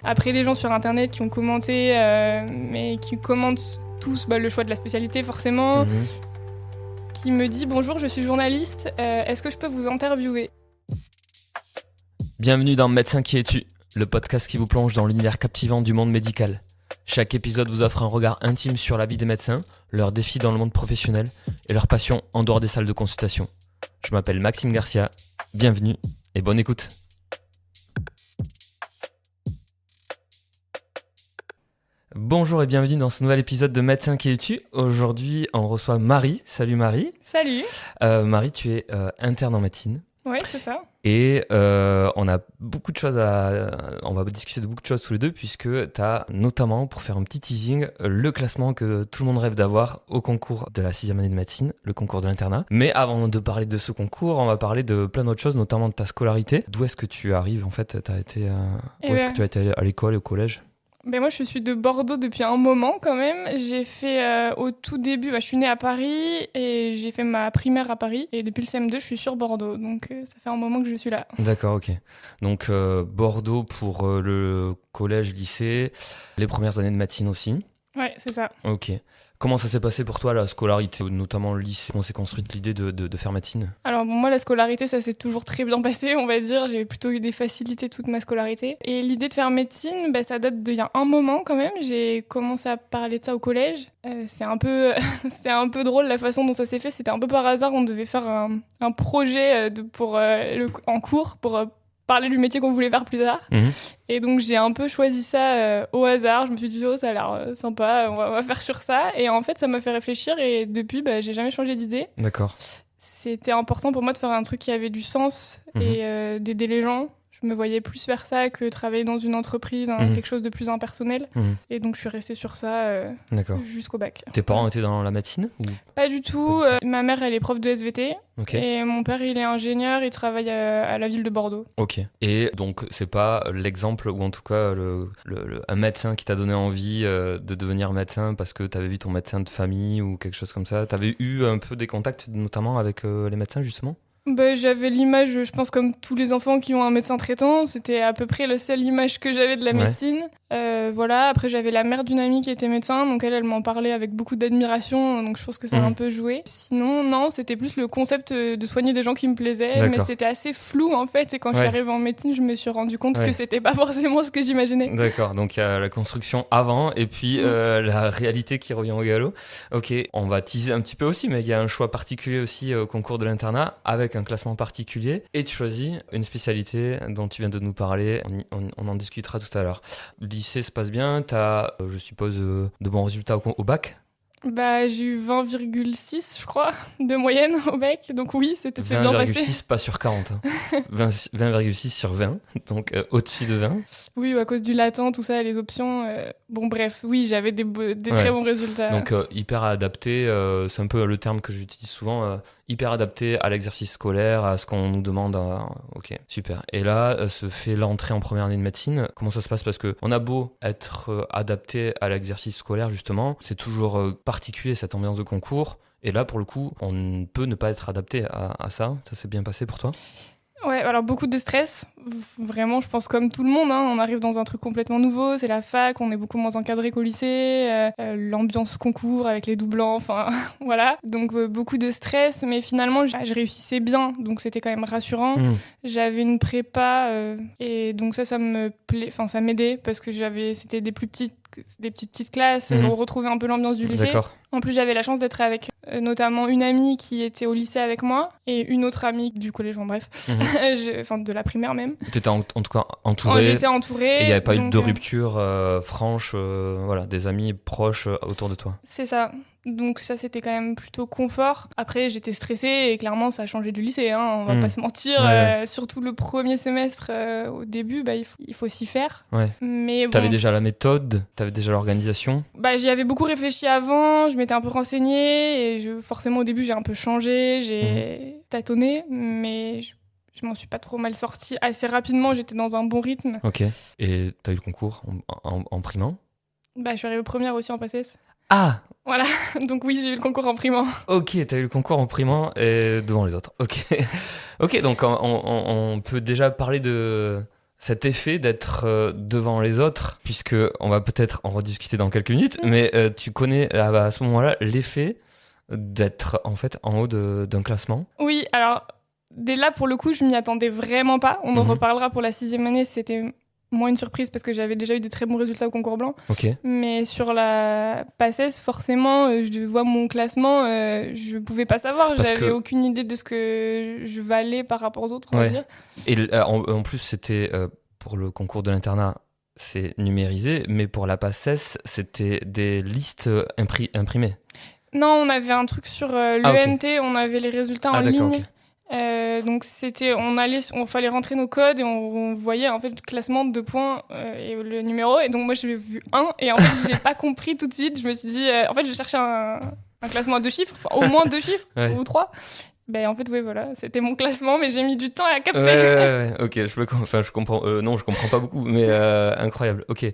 Après, les gens sur Internet qui ont commenté, mais qui commentent tous le choix de la spécialité forcément, qui me dit « Bonjour, je suis journaliste, est-ce que je peux vous interviewer ?» Bienvenue dans Médecin qui es-tu, le podcast qui vous plonge dans l'univers captivant du monde médical. Chaque épisode vous offre un regard intime sur la vie des médecins, leurs défis dans le monde professionnel et leurs passions en dehors des salles de consultation. Je m'appelle Maxime Garcia, bienvenue et bonne écoute. Bonjour et bienvenue dans ce nouvel épisode de Médecin qui es-tu. Aujourd'hui, on reçoit Marie. Salut Marie. Salut. Marie, tu es interne en médecine. Ouais, c'est ça. Et on a beaucoup de choses on va discuter de beaucoup de choses tous les deux, puisque tu as notamment, pour faire un petit teasing, le classement que tout le monde rêve d'avoir au concours de la 6e année de médecine, le concours de l'internat. Mais avant de parler de ce concours, on va parler de plein d'autres choses, notamment de ta scolarité. D'où est-ce que tu arrives en fait? Où est-ce que tu as été à l'école et au collège? Ben moi, je suis de Bordeaux depuis un moment quand même. J'ai fait au tout début, je suis née à Paris et j'ai fait ma primaire à Paris. Et depuis le CM2, je suis sur Bordeaux. Donc ça fait un moment que je suis là. D'accord, ok. Donc Bordeaux pour le collège, lycée, les premières années de médecine aussi. Ouais, c'est ça. Ok. Comment ça s'est passé pour toi, la scolarité, notamment le lycée? Comment s'est construite l'idée de faire médecine? Alors moi, la scolarité, ça s'est toujours très bien passé, on va dire. J'ai plutôt eu des facilités toute ma scolarité. Et l'idée de faire médecine, ça date d'il y a un moment quand même. J'ai commencé à parler de ça au collège. C'est un peu drôle la façon dont ça s'est fait. C'était un peu par hasard. On devait faire un projet en cours pour parler du métier qu'on voulait faire plus tard. Et donc j'ai un peu choisi ça au hasard. Je me suis dit ça a l'air sympa, on va faire sur ça. Et en fait ça m'a fait réfléchir et depuis j'ai jamais changé d'idée. D'accord. C'était important pour moi de faire un truc qui avait du sens et d'aider les gens. Je me voyais plus faire ça que travailler dans une entreprise, quelque chose de plus impersonnel. Et donc je suis restée sur ça jusqu'au bac. Tes parents étaient dans la médecine ou... Pas du tout. Ma mère, elle est prof de SVT. Okay. Et mon père, il est ingénieur, il travaille à la ville de Bordeaux. Ok. Et donc, c'est pas l'exemple, ou en tout cas, un médecin qui t'a donné envie de devenir médecin parce que t'avais vu ton médecin de famille ou quelque chose comme ça. T'avais eu un peu des contacts, notamment avec les médecins, justement? J'avais l'image, je pense, comme tous les enfants qui ont un médecin traitant. C'était à peu près la seule image que j'avais de la médecine. Voilà. Après, j'avais la mère d'une amie qui était médecin, donc elle m'en parlait avec beaucoup d'admiration, donc je pense que ça a un peu joué. Sinon, non, c'était plus le concept de soigner des gens qui me plaisait, mais c'était assez flou en fait, et quand je suis arrivée en médecine, je me suis rendu compte que c'était pas forcément ce que j'imaginais. D'accord, donc il y a la construction avant, et puis la réalité qui revient au galop. Ok, on va teaser un petit peu aussi, mais il y a un choix particulier aussi au concours de l'internat, avec un classement particulier, et tu choisis une spécialité dont tu viens de nous parler, on en discutera tout à l'heure. Le lycée se passe bien, tu as, je suppose, de bons résultats au bac? J'ai eu 20,6 je crois de moyenne au bac, donc oui, c'est bien passé. 20,6 pas sur 40, hein. 20,6 sur 20, donc au-dessus de 20. Oui, à cause du latin, tout ça, les options. Bref, oui, j'avais des très bons résultats. Donc hyper adapté, c'est un peu le terme que j'utilise souvent, hyper adapté à l'exercice scolaire, à ce qu'on nous demande. Ok, super. Et là, se fait l'entrée en première année de médecine. Comment ça se passe? Parce qu'on a beau être adapté à l'exercice scolaire, justement, c'est toujours particulier cette ambiance de concours. Et là, pour le coup, on peut ne pas être adapté à ça. Ça s'est bien passé pour toi? Ouais, alors beaucoup de stress, vraiment, je pense comme tout le monde, on arrive dans un truc complètement nouveau, c'est la fac, on est beaucoup moins encadré qu'au lycée, l'ambiance concours avec les doublants, enfin voilà, donc beaucoup de stress, mais finalement je réussissais bien, donc c'était quand même rassurant. J'avais une prépa et donc ça me ça m'aidait parce que c'était des petites classes, on retrouvait un peu l'ambiance du lycée. D'accord. En plus, j'avais la chance d'être avec notamment une amie qui était au lycée avec moi et une autre amie du collège, bref, de la primaire même. T'étais en tout cas entourée. J'étais entourée. Et il n'y avait pas eu de rupture franche, voilà, des amis proches autour de toi. C'est ça. Donc ça, c'était quand même plutôt confort. Après, j'étais stressée et clairement, ça a changé du lycée, on va pas se mentir. Surtout le premier semestre, au début, il faut s'y faire. Ouais. Mais bon, t'avais déjà la méthode, t'avais déjà l'organisation. J'y avais beaucoup réfléchi avant, je m'étais un peu renseignée et forcément au début, j'ai un peu changé, j'ai tâtonné, mais je m'en suis pas trop mal sortie. Assez rapidement, j'étais dans un bon rythme. Ok. Et t'as eu le concours en primant? Je suis arrivée première aussi en PACES. Ah! Voilà, donc oui, j'ai eu le concours en primant. Ok, t'as eu le concours en primant et devant les autres. Ok. Ok, donc on peut déjà parler de cet effet d'être devant les autres, puisque on va peut-être en rediscuter dans quelques minutes, mais tu connais à ce moment-là l'effet d'être en fait en haut d'un classement? Oui, alors dès là, pour le coup, je m'y attendais vraiment pas. On en reparlera pour la 6e année, c'était moins une surprise parce que j'avais déjà eu des très bons résultats au concours blanc. Ok. Mais sur la PACES, forcément, je vois mon classement, je pouvais pas savoir. J'avais aucune idée de ce que je valais par rapport aux autres, on va dire. Et en plus, c'était pour le concours de l'internat, c'est numérisé, mais pour la PACES, c'était des listes imprimées. Non, on avait un truc sur l'ENT, on avait les résultats en ligne. Okay. Donc on fallait rentrer nos codes et on voyait en fait le classement de 2 points et le numéro. Et donc moi j'ai vu 1 et en fait j'ai pas compris tout de suite. Je me suis dit, en fait je cherchais un classement à 2 chiffres, au moins 2 chiffres ou 3. Ben en fait oui voilà, c'était mon classement mais j'ai mis du temps à capter. Ouais. Ok, je comprends. Non, je comprends pas beaucoup, mais incroyable. Ok.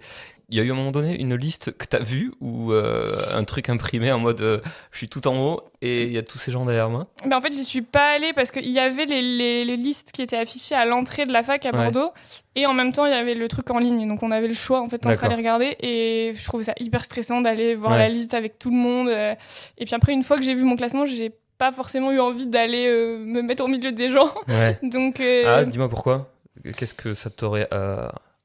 Il y a eu à un moment donné une liste que tu as vue ou un truc imprimé en mode je suis tout en haut et il y a tous ces gens derrière moi? Ben en fait, j'y suis pas allée parce qu'il y avait les listes qui étaient affichées à l'entrée de la fac à Bordeaux et en même temps, il y avait le truc en ligne. Donc on avait le choix en fait entre aller regarder et je trouvais ça hyper stressant d'aller voir la liste avec tout le monde. Et puis après, une fois que j'ai vu mon classement, j'ai pas forcément eu envie d'aller me mettre au milieu des gens. Donc, dis-moi pourquoi? Qu'est-ce que ça t'aurait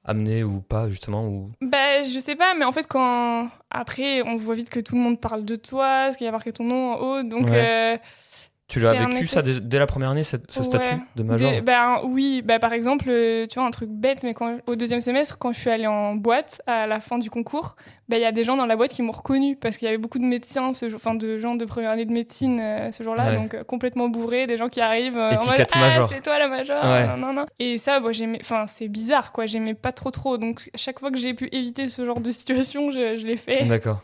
amené ou pas justement ou... Bah je sais pas, mais en fait après on voit vite que tout le monde parle de toi parce qu'il y a marqué ton nom en haut, donc tu l'as vécu ça dès la première année, ce statut de major? Oui, par exemple, tu vois un truc bête, mais au 2e semestre, quand je suis allée en boîte à la fin du concours, il y a des gens dans la boîte qui m'ont reconnue parce qu'il y avait beaucoup de médecins, de gens de première année de médecine ce jour-là, donc complètement bourrés, des gens qui arrivent en mode major. C'est toi la major, non. Et ça, c'est bizarre quoi, j'aimais pas trop, donc chaque fois que j'ai pu éviter ce genre de situation, je l'ai fait. D'accord.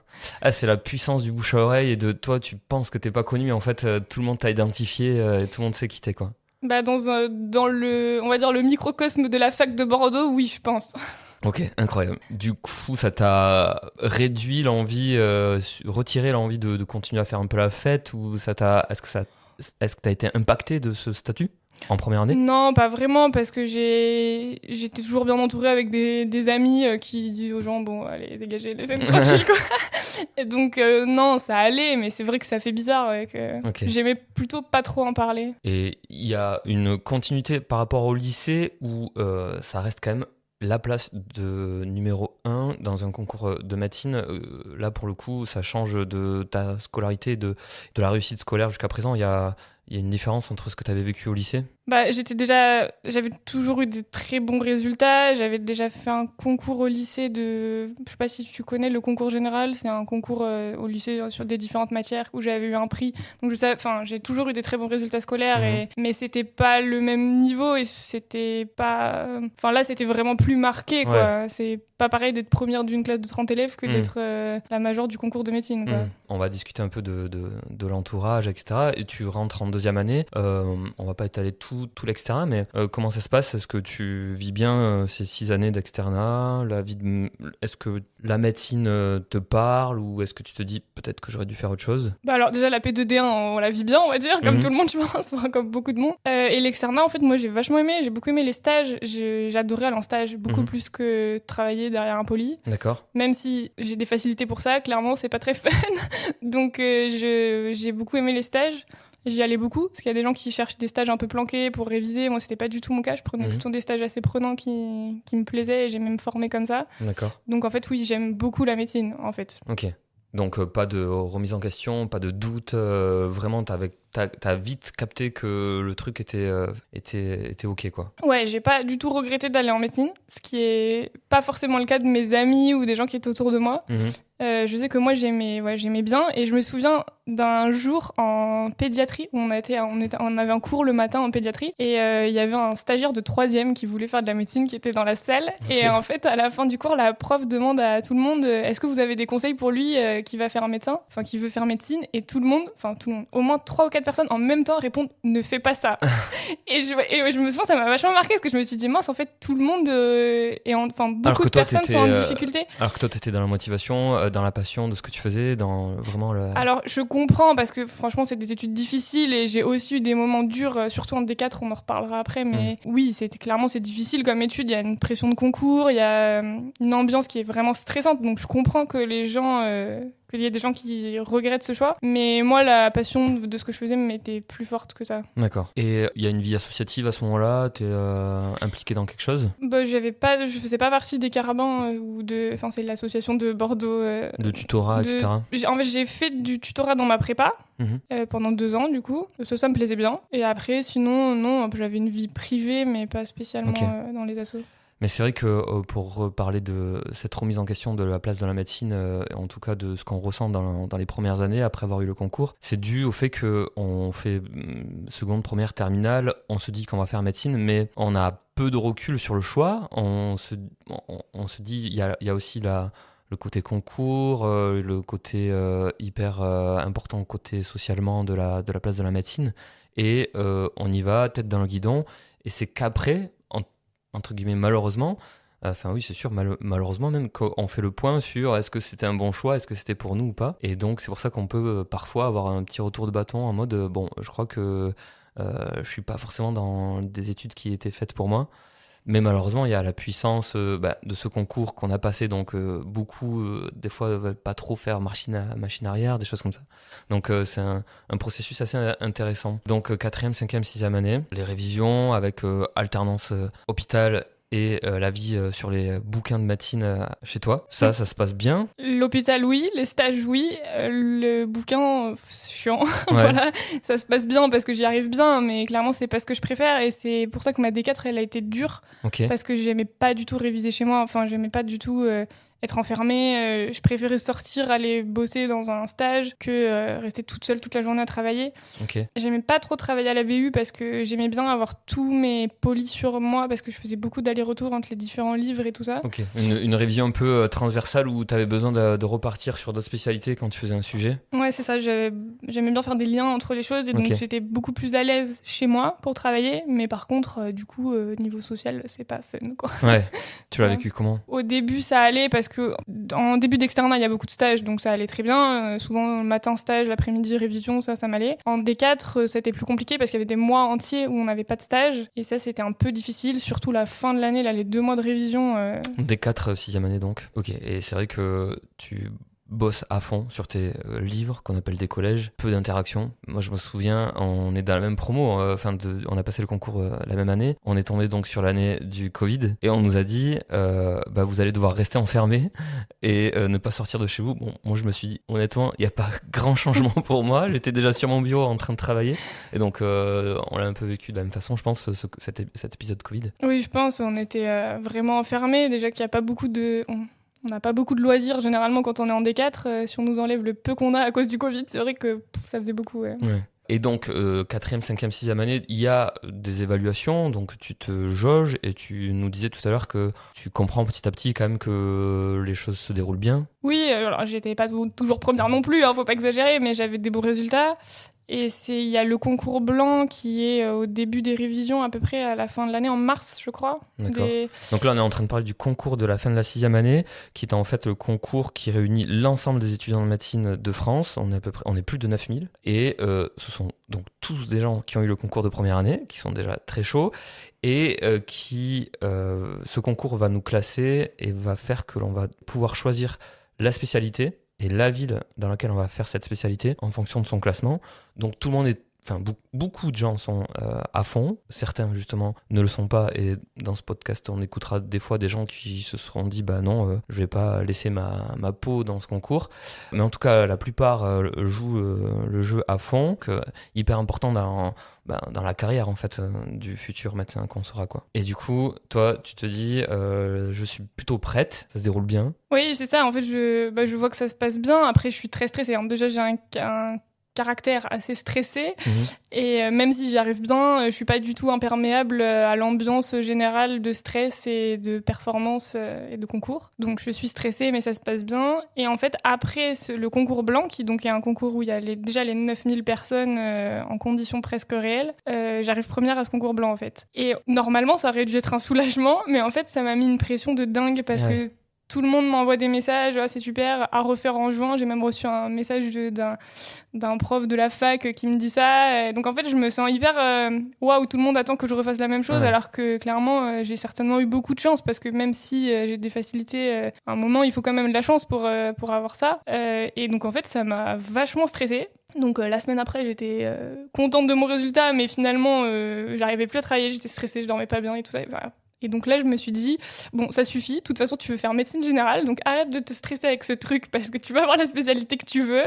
C'est la puissance du bouche à oreille et de toi, tu penses que t'es pas connu, en fait, tout le monde t'a identifié et tout le monde sait qui t'es quoi. Dans le, on va dire le microcosme de la fac de Bordeaux, oui, je pense. Ok, incroyable. Du coup, ça t'a réduit l'envie, retiré l'envie de continuer à faire un peu la fête ou est-ce que t'as été impacté de ce statut en première année? Non, pas vraiment, parce que j'étais toujours bien entourée avec des amis qui disent aux gens, bon, allez, dégagez, laissez-nous tranquille, quoi. Et donc, non, ça allait, mais c'est vrai que ça fait bizarre, j'aimais plutôt pas trop en parler. Et il y a une continuité par rapport au lycée où ça reste quand même la place de numéro 1 dans un concours de médecine. Là, pour le coup, ça change de ta scolarité, de la réussite scolaire jusqu'à présent. Il y a une différence entre ce que tu avais vécu au lycée? J'avais toujours eu des très bons résultats. J'avais déjà fait un concours au lycée je sais pas si tu connais le concours général. C'est un concours au lycée sur des différentes matières où j'avais eu un prix. Donc j'ai toujours eu des très bons résultats scolaires, mais c'était pas le même niveau et c'était pas. Là, c'était vraiment plus marqué, quoi. C'est pas pareil d'être première d'une classe de 30 élèves que d'être la majeure du concours de médecine, quoi. On va discuter un peu de l'entourage, etc. Et tu rentres en 2e année. On va pas étaler tout l'externat, mais comment ça se passe? Est-ce que tu vis bien ces 6 années d'externat? Est-ce que la médecine te parle ou est-ce que tu te dis peut-être que j'aurais dû faire autre chose? Alors déjà la P2D1 on la vit bien, on va dire, comme tout le monde je pense, comme beaucoup de monde. Et l'externat en fait moi j'ai vachement aimé, j'ai beaucoup aimé les stages, j'adorais aller en stage beaucoup plus que travailler derrière un poly. D'accord. Même si j'ai des facilités pour ça, clairement c'est pas très fun. Donc j'ai beaucoup aimé les stages. J'y allais beaucoup, parce qu'il y a des gens qui cherchent des stages un peu planqués pour réviser. Moi, c'était pas du tout mon cas. Je prenais plutôt des stages assez prenants qui me plaisaient et j'ai même formé comme ça. D'accord. Donc, en fait, oui, j'aime beaucoup la médecine, en fait. Ok. Donc, pas de remise en question, pas de doute. Vraiment, t'as vite capté que le truc était ok, quoi. Ouais, j'ai pas du tout regretté d'aller en médecine, ce qui est pas forcément le cas de mes amis ou des gens qui étaient autour de moi. Je sais que moi j'aimais bien et je me souviens d'un jour en pédiatrie où on avait un cours le matin en pédiatrie et il y avait un stagiaire de 3e qui voulait faire de la médecine qui était dans la salle. Et en fait à la fin du cours la prof demande à tout le monde est-ce que vous avez des conseils pour lui qui va faire un médecin, enfin qui veut faire médecine, et tout le monde, au moins 3 ou 4 personnes en même temps répondent « ne fais pas ça ». et je me souviens, ça m'a vachement marqué parce que je me suis dit, mince, en fait, tout le monde beaucoup de personnes sont en difficulté. Alors que toi, t'étais dans la motivation, dans la passion de ce que tu faisais, dans vraiment le... Alors, je comprends parce que franchement, c'est des études difficiles et j'ai aussi eu des moments durs, surtout en D4, on en reparlera après, mais oui, c'est difficile comme étude, il y a une pression de concours, il y a une ambiance qui est vraiment stressante, donc je comprends que les gens... qu'il y ait des gens qui regrettent ce choix. Mais moi, la passion de ce que je faisais m'était plus forte que ça. D'accord. Et il y a une vie associative à ce moment-là? T'es impliqué dans quelque chose? Je faisais pas partie des Carabins Enfin, c'est l'association de Bordeaux. De tutorat, etc. En fait, j'ai fait du tutorat dans ma prépa pendant 2 ans, du coup. Ça me plaisait bien. Et après, sinon, non, j'avais une vie privée, mais pas spécialement dans les assos. Mais c'est vrai que pour parler de cette remise en question de la place de la médecine, en tout cas de ce qu'on ressent dans les premières années après avoir eu le concours, c'est dû au fait qu'on fait seconde, première, terminale, on se dit qu'on va faire médecine, mais on a peu de recul sur le choix. On se dit, il y a aussi le côté concours, le côté hyper important côté socialement de la place de la médecine, et on y va tête dans le guidon, et c'est qu'après, entre guillemets, malheureusement, enfin oui c'est sûr, malheureusement même, qu'on fait le point sur est-ce que c'était un bon choix, est-ce que c'était pour nous ou pas, et donc c'est pour ça qu'on peut parfois avoir un petit retour de bâton en mode bon, je crois que je suis pas forcément dans des études qui étaient faites pour moi. Mais malheureusement, il y a la puissance de ce concours qu'on a passé, donc beaucoup, des fois, ne veulent pas trop faire machine arrière, des choses comme ça. Donc c'est un processus assez intéressant. Donc 4e, 5e, 6e année, les révisions avec alternance hôpital et la vie sur les bouquins de médecine chez toi. Ça se passe bien? L'hôpital, oui. Les stages, oui. Le bouquin, chiant. Voilà. Ça se passe bien parce que j'y arrive bien, mais clairement, c'est pas ce que je préfère. Et c'est pour ça que ma D4, elle a été dure. Parce que j'aimais pas du tout réviser chez moi. Enfin, j'aimais pas du tout... être enfermée, je préférais sortir, aller bosser dans un stage que rester toute seule toute la journée à travailler. J'aimais pas trop travailler à la BU parce que j'aimais bien avoir tous mes polis sur moi parce que je faisais beaucoup d'allers-retours entre les différents livres et tout ça. Une révision un peu transversale où tu avais besoin de repartir sur d'autres spécialités quand tu faisais un sujet? Ouais, c'est ça, j'aimais bien faire des liens entre les choses et donc j'étais beaucoup plus à l'aise chez moi pour travailler, mais par contre, du coup, niveau social, c'est pas fun, quoi. Ouais, tu l'as vécu comment? Au début, ça allait parce que en début d'externat, il y a beaucoup de stages, donc ça allait très bien. Souvent, le matin, stage, l'après-midi, révision, ça m'allait. En D4, c'était plus compliqué parce qu'il y avait des mois entiers où on n'avait pas de stage. Et ça, c'était un peu difficile, surtout la fin de l'année, là, les 2 mois de révision. D4, 6e année donc. Ok, et c'est vrai que tu bosses à fond sur tes livres qu'on appelle des collèges, peu d'interactions. Moi je me souviens, on est dans la même promo, on a passé le concours la même année, on est tombé donc sur l'année du Covid et on nous a dit vous allez devoir rester enfermés et ne pas sortir de chez vous. Bon, moi je me suis dit honnêtement, il n'y a pas grand changement pour moi, j'étais déjà sur mon bureau en train de travailler et donc on l'a un peu vécu de la même façon je pense cet épisode Covid. Oui, je pense, on était vraiment enfermés, déjà qu'il n'y a pas beaucoup de... On n'a pas beaucoup de loisirs généralement quand on est en D4. Si on nous enlève le peu qu'on a à cause du Covid, c'est vrai que ça faisait beaucoup. Ouais. Et donc, 4e, 5e, 6e année, il y a des évaluations, donc tu te jauges et tu nous disais tout à l'heure que tu comprends petit à petit quand même que les choses se déroulent bien. Oui, alors j'étais pas toujours première non plus, faut pas exagérer, mais j'avais des beaux résultats. Et il y a le concours blanc qui est au début des révisions, à peu près à la fin de l'année, en mars, je crois. D'accord. Donc là, on est en train de parler du concours de la fin de la 6e année, qui est en fait le concours qui réunit l'ensemble des étudiants de médecine de France. On est plus de 9000. Et ce sont donc tous des gens qui ont eu le concours de première année, qui sont déjà très chauds, et ce concours va nous classer et va faire que l'on va pouvoir choisir la spécialité et la ville dans laquelle on va faire cette spécialité en fonction de son classement. Donc tout le monde beaucoup de gens sont à fond, certains justement ne le sont pas, et dans ce podcast on écoutera des fois des gens qui se seront dit non, je vais pas laisser ma peau dans ce concours, mais en tout cas la plupart jouent le jeu à fond, hyper important dans la carrière en fait du futur médecin qu'on sera, quoi. Et du coup toi tu te dis je suis plutôt prête, ça se déroule bien? Oui, c'est ça, en fait je vois que ça se passe bien. Après je suis très stressée, déjà j'ai un caractère assez stressé et même si j'y arrive bien, je suis pas du tout imperméable à l'ambiance générale de stress et de performance et de concours. Donc je suis stressée mais ça se passe bien. Et en fait après le concours blanc qui donc est un concours où il y a déjà les 9000 personnes en conditions presque réelles, j'arrive première à ce concours blanc en fait. Et normalement ça aurait dû être un soulagement mais en fait ça m'a mis une pression de dingue parce que tout le monde m'envoie des messages, c'est super, à refaire en juin. J'ai même reçu un message d'un prof de la fac qui me dit ça. Et donc en fait, je me sens hyper waouh, tout le monde attend que je refasse la même chose, alors que clairement, j'ai certainement eu beaucoup de chance parce que même si j'ai des facilités, à un moment, il faut quand même de la chance pour avoir ça. Et donc en fait, ça m'a vachement stressée. Donc la semaine après, j'étais contente de mon résultat, mais finalement, j'arrivais plus à travailler, j'étais stressée, je dormais pas bien et tout ça. Et voilà. Et donc là, je me suis dit, bon, ça suffit. De toute façon, tu veux faire médecine générale, donc arrête de te stresser avec ce truc parce que tu vas avoir la spécialité que tu veux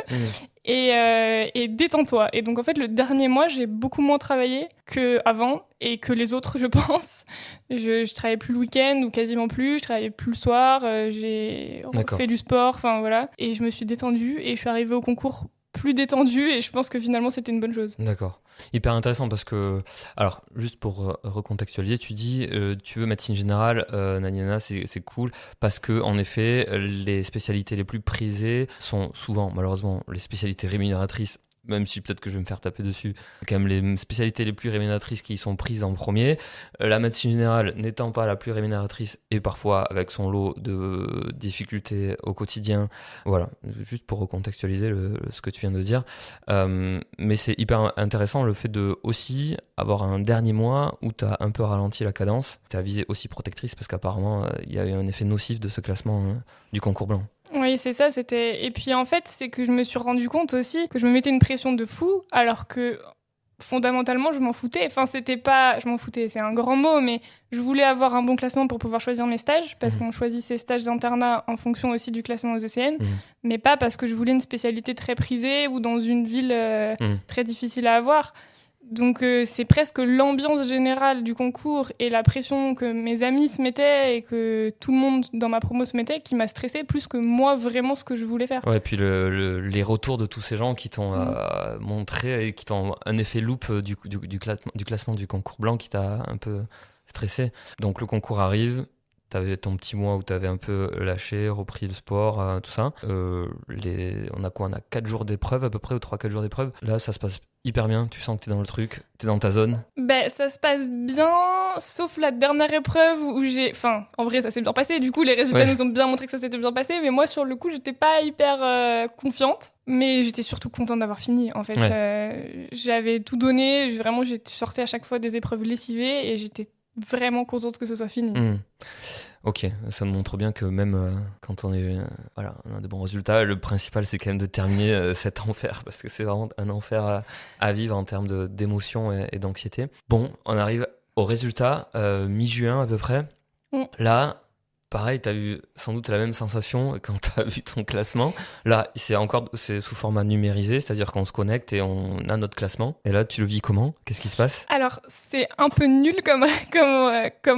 et détends-toi. Et donc, en fait, le dernier mois, j'ai beaucoup moins travaillé qu'avant et que les autres, je pense. Je travaillais plus le week-end ou quasiment plus. Je travaillais plus le soir. J'ai fait du sport, enfin voilà. Et je me suis détendue et je suis arrivée au concours plus détendue et je pense que finalement, c'était une bonne chose. D'accord. Hyper intéressant parce que, alors, juste pour recontextualiser, tu dis, tu veux médecine générale, nanana, c'est cool, parce que, en effet, les spécialités les plus prisées sont souvent, malheureusement, les spécialités rémunératrices, même si peut-être que je vais me faire taper dessus, quand même les spécialités les plus rémunératrices qui sont prises en premier. La médecine générale n'étant pas la plus rémunératrice et parfois avec son lot de difficultés au quotidien. Voilà, juste pour recontextualiser ce que tu viens de dire. Mais c'est hyper intéressant le fait de aussi avoir un dernier mois où tu as un peu ralenti la cadence. Tu as visé aussi protectrice parce qu'apparemment, il y a eu un effet nocif de ce classement du concours blanc. Oui, c'est ça, c'était... Et puis en fait, c'est que je me suis rendu compte aussi que je me mettais une pression de fou, alors que fondamentalement, je m'en foutais. Enfin, c'était pas... Je m'en foutais, c'est un grand mot, mais je voulais avoir un bon classement pour pouvoir choisir mes stages, parce qu'on choisit ses stages d'internat en fonction aussi du classement aux ECN, mais pas parce que je voulais une spécialité très prisée ou dans une ville très difficile à avoir. Donc c'est presque l'ambiance générale du concours et la pression que mes amis se mettaient et que tout le monde dans ma promo se mettait qui m'a stressée plus que moi vraiment ce que je voulais faire. Ouais, et puis les retours de tous ces gens qui t'ont montré et qui t'ont un effet loupe du classement du concours blanc qui t'a un peu stressé. Donc le concours arrive, t'avais ton petit mois où t'avais un peu lâché, repris le sport, tout ça. On a quoi ? On a 4 jours d'épreuve à peu près, ou 3-4 jours d'épreuve. Là, ça se passe hyper bien, tu sens que t'es dans le truc, t'es dans ta zone. Ben, ça se passe bien, sauf la dernière épreuve où j'ai... Enfin, en vrai, ça s'est bien passé. Du coup, les résultats nous ont bien montré que ça s'était bien passé. Mais moi, sur le coup, j'étais pas hyper confiante. Mais j'étais surtout contente d'avoir fini, en fait. J'avais tout donné. Vraiment, j'ai sorti à chaque fois des épreuves lessivées et j'étais vraiment contente que ce soit fini. Ok, ça nous montre bien que même quand on a de bons résultats, le principal c'est quand même de terminer cet enfer, parce que c'est vraiment un enfer à vivre en termes d'émotion et d'anxiété. Bon, on arrive au résultat, mi-juin à peu près. Là, pareil, t'as eu sans doute la même sensation quand t'as vu ton classement. Là, c'est sous format numérisé, c'est-à-dire qu'on se connecte et on a notre classement. Et là, tu le vis comment ? Qu'est-ce qui se passe ? Alors, c'est un peu nul comme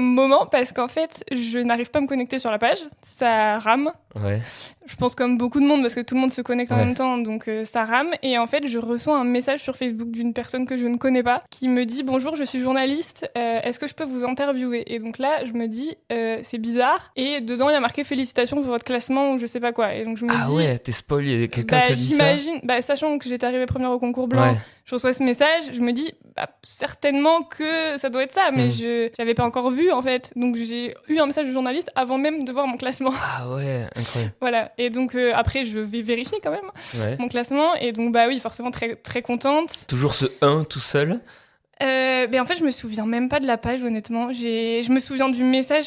moment, parce qu'en fait, je n'arrive pas à me connecter sur la page. Ça rame. Ouais. Je pense comme beaucoup de monde, parce que tout le monde se connecte en même temps, donc ça rame. Et en fait, je reçois un message sur Facebook d'une personne que je ne connais pas, qui me dit « Bonjour, je suis journaliste, est-ce que je peux vous interviewer ?» Et donc là, je me dis c'est bizarre. Et dedans, il y a marqué « Félicitations pour votre classement » ou je sais pas quoi. Et donc je me dis... ouais, t'es spoilé, quelqu'un te dit ça ? J'imagine, sachant que j'étais arrivée première au concours blanc, je reçois ce message, je me dis certainement que ça doit être ça, mais je l'avais pas encore vu en fait. Donc j'ai eu un message du journaliste avant même de voir mon classement. Ah ouais, incroyable. Voilà, et donc après je vais vérifier quand même mon classement, et donc bah oui, forcément très, très contente. Toujours ce 1 tout seul ? En fait, je me souviens même pas de la page, honnêtement. Je me souviens du message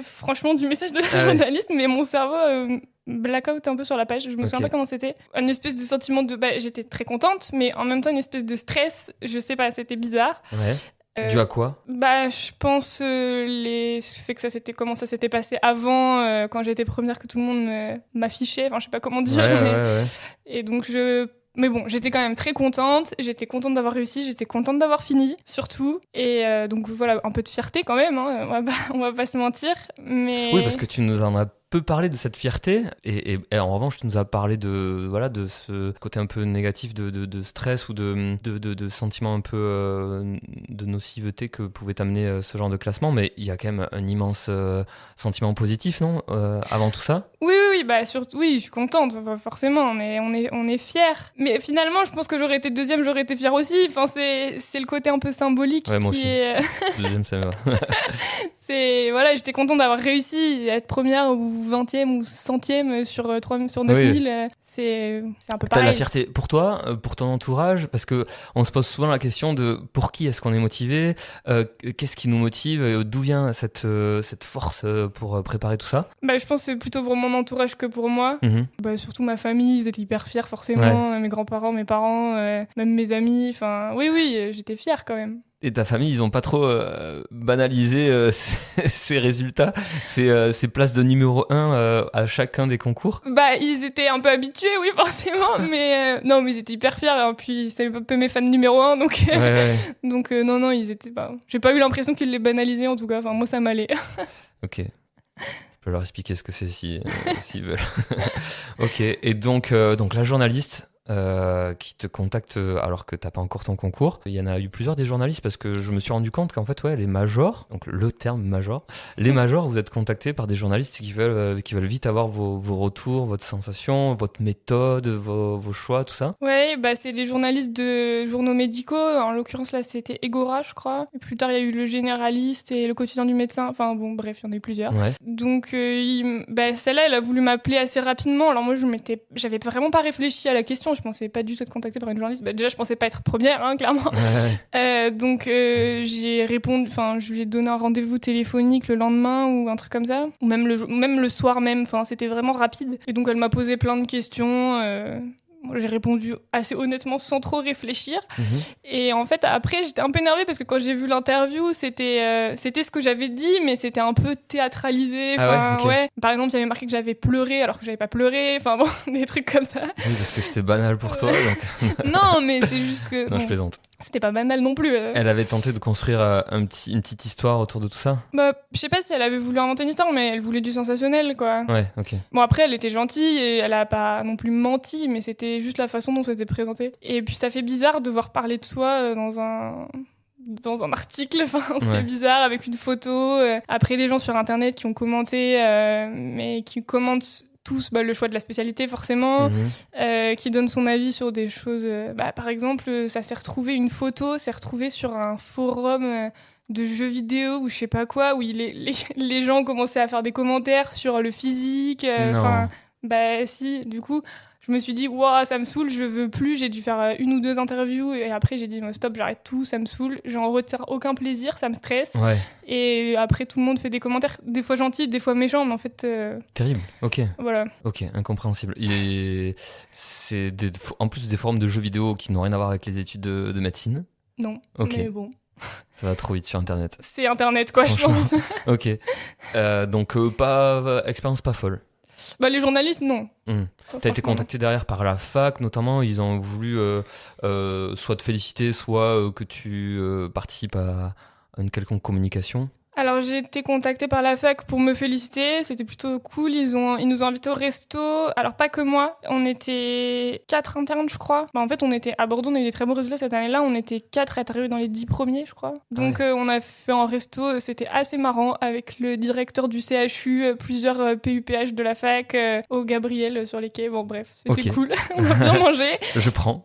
franchement, du message de la journaliste, mais mon cerveau blackout un peu sur la page. Je me souviens pas comment c'était. Un espèce de sentiment de, j'étais très contente, mais en même temps une espèce de stress. Je sais pas, c'était bizarre. Ouais. Dû à quoi ? Je pense le fait que comment ça s'était passé avant, quand j'étais première, que tout le monde m'affichait. Enfin, je sais pas comment dire. Ouais. Et donc je Mais bon, j'étais quand même très contente. J'étais contente d'avoir réussi. J'étais contente d'avoir fini, surtout. Et donc voilà, un peu de fierté quand même. Hein, on va pas se mentir. Mais... Oui, parce que tu nous en as peu parlé de cette fierté et en revanche tu nous as parlé de ce côté un peu négatif de stress ou de sentiments un peu de nocivité que pouvait t'amener ce genre de classement, mais il y a quand même un immense sentiment positif, non, avant tout ça? Oui, bah surtout, oui, je suis contente, forcément, on est fiers. Mais finalement, je pense que j'aurais été deuxième, j'aurais été fière aussi. Enfin, c'est le côté un peu symbolique ouais, moi qui aussi. est... Deuxième, ça me va. Voilà, j'étais contente d'avoir réussi, être première ou 20e ou 100e sur 9000. Oui. C'est un peu T'as pareil. la fierté pour toi, pour ton entourage, parce que on se pose souvent la question de pour qui est-ce qu'on est motivé, qu'est-ce qui nous motive, d'où vient cette force pour préparer tout ça? Bah, je pense que c'est plutôt pour mon entourage que pour moi. Mm-hmm. Bah, surtout ma famille, ils étaient hyper fiers forcément, mes grands-parents, mes parents, même mes amis. Enfin, oui, j'étais fière quand même. Et ta famille, ils ont pas trop banalisé ces résultats, ces places de numéro 1 à chacun des concours? Bah, ils étaient un peu habitués, oui, forcément, mais non, mais ils étaient hyper fiers. Et puis, c'est un peu mes fans numéro 1, donc, donc non, ils étaient pas. J'ai pas eu l'impression qu'ils les banalisaient, en tout cas. Enfin, moi, ça m'allait. Ok. Je peux leur expliquer ce que c'est s'ils veulent. Ok. Et donc la journaliste. Qui te contacte alors que t'as pas encore ton concours. Il y en a eu plusieurs des journalistes parce que je me suis rendu compte qu'en fait les majors, donc le terme major, les majors, vous êtes contactés par des journalistes qui veulent vite avoir vos retours, votre sensation, votre méthode, vos choix, tout ça. Ouais, bah c'est les journalistes de journaux médicaux. En l'occurrence là c'était Egora, je crois. Et plus tard il y a eu le Généraliste et le Quotidien du médecin. Enfin bon, bref, il y en a eu plusieurs. Ouais. Donc celle-là elle a voulu m'appeler assez rapidement. Alors moi j'avais vraiment pas réfléchi à la question. Je pensais pas du tout être contactée par une journaliste. Bah, déjà, je pensais pas être première, hein, clairement. Donc, j'ai répondu, enfin, je lui ai donné un rendez-vous téléphonique le lendemain ou un truc comme ça. Ou même le soir même. Enfin, c'était vraiment rapide. Et donc, elle m'a posé plein de questions. J'ai répondu assez honnêtement sans trop réfléchir. Et en fait, après, j'étais un peu énervée parce que quand j'ai vu l'interview, c'était ce que j'avais dit, mais c'était un peu théâtralisé. Ouais. Par exemple, il y avait marqué que j'avais pleuré alors que j'avais pas pleuré. Enfin bon, des trucs comme ça. Oui, parce que c'était banal pour toi. Donc... non, mais c'est juste que... Non, je plaisante. C'était pas banal non plus. Elle avait tenté de construire une petite histoire autour de tout ça? Bah, je sais pas si elle avait voulu inventer une histoire, mais elle voulait du sensationnel, quoi. Ouais, ok. Bon, après, elle était gentille et elle a pas non plus menti, mais c'était juste la façon dont c'était présenté. Et puis, ça fait bizarre de voir parler de soi dans un article, enfin, c'est bizarre, avec une photo. Après, les gens sur Internet qui ont commenté, mais qui commentent tous le choix de la spécialité forcément, qui donne son avis sur des choses. Par exemple, une photo s'est retrouvée sur un forum de jeux vidéo ou je sais pas quoi, où les gens commençaient à faire des commentaires sur le physique. Si, du coup... Je me suis dit, waouh, ça me saoule, je veux plus. J'ai dû faire 1 ou 2 interviews et après j'ai dit, stop, j'arrête tout, ça me saoule. J'en retire aucun plaisir, ça me stresse. Ouais. Et après, tout le monde fait des commentaires, des fois gentils, des fois méchants, mais en fait. Terrible, ok. Voilà. Ok, incompréhensible. C'est en plus des forums de jeux vidéo qui n'ont rien à voir avec les études de médecine. Non, mais bon. Ça va trop vite sur Internet. C'est Internet, quoi, je pense. Ok. Donc, expérience pas folle. Les journalistes, non. T'as été contacté derrière par la fac, notamment. Ils ont voulu soit te féliciter, soit que tu participes à une quelconque communication. Alors, j'ai été contactée par la fac pour me féliciter. C'était plutôt cool. Ils nous ont invités au resto. Alors, pas que moi. On était 4 internes, je crois. En fait, on était à Bordeaux. On a eu des très bons résultats cette année-là. On était 4 à être arrivés dans les 10 premiers, je crois. Donc, on a fait un resto. C'était assez marrant avec le directeur du CHU, plusieurs PUPH de la fac, au Gabriel sur les quais. Bon, bref, c'était cool. On a bien mangé. Je prends.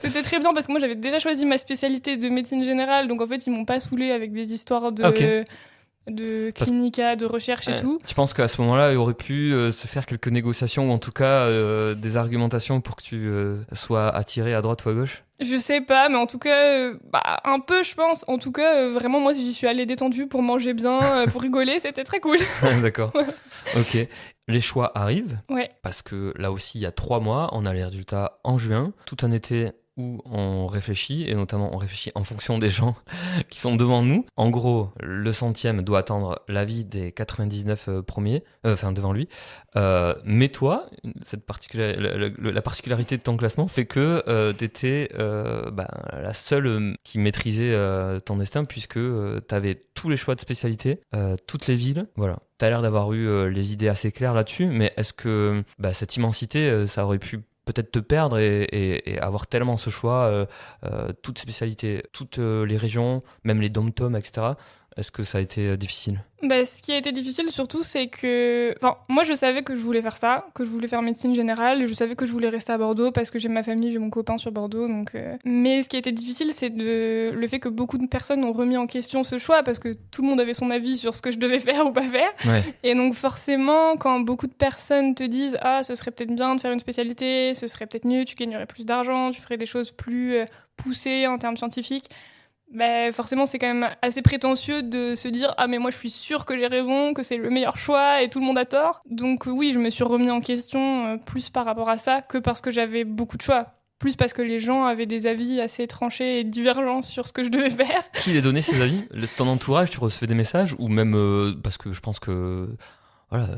C'était très bien parce que moi, j'avais déjà choisi ma spécialité de médecine générale. Donc, en fait, ils m'ont pas saoulée avec des histoires de clinica, de recherche et tout. Tu penses qu'à ce moment-là, il aurait pu se faire quelques négociations ou en tout cas des argumentations pour que tu sois attiré à droite ou à gauche? Je sais pas, mais en tout cas, un peu, je pense. En tout cas, vraiment, moi, j'y suis allée détendue pour manger bien, pour rigoler, c'était très cool. D'accord. Ok. Les choix arrivent. Ouais. Parce que là aussi, il y a 3 mois, on a les résultats en juin. Tout un été, où on réfléchit, et notamment on réfléchit en fonction des gens qui sont devant nous. En gros, le centième doit attendre l'avis des 99 premiers, devant lui. Mais toi, la particularité de ton classement fait que tu étais la seule qui maîtrisait ton destin, puisque tu avais tous les choix de spécialité, toutes les villes. Voilà. Tu as l'air d'avoir eu les idées assez claires là-dessus, mais est-ce que cette immensité, ça aurait pu peut-être te perdre et avoir tellement ce choix, toutes les spécialités, toutes les régions, même les dom-toms, etc. Est-ce que ça a été difficile ? Ce qui a été difficile surtout, c'est que... moi, je savais que je voulais faire ça, que je voulais faire médecine générale, et je savais que je voulais rester à Bordeaux parce que j'ai ma famille, j'ai mon copain sur Bordeaux. Mais ce qui a été difficile, c'est le fait que beaucoup de personnes ont remis en question ce choix parce que tout le monde avait son avis sur ce que je devais faire ou pas faire. Ouais. Et donc forcément, quand beaucoup de personnes te disent « Ah, ce serait peut-être bien de faire une spécialité, ce serait peut-être mieux, tu gagnerais plus d'argent, tu ferais des choses plus poussées en termes scientifiques », forcément, c'est quand même assez prétentieux de se dire « Ah, mais moi, je suis sûre que j'ai raison, que c'est le meilleur choix et tout le monde a tort. » Donc oui, je me suis remis en question plus par rapport à ça que parce que j'avais beaucoup de choix. Plus parce que les gens avaient des avis assez tranchés et divergents sur ce que je devais faire. Qui les donnait ces avis ? Ton entourage, tu recevais des messages ? Ou même, parce que je pense que... Voilà,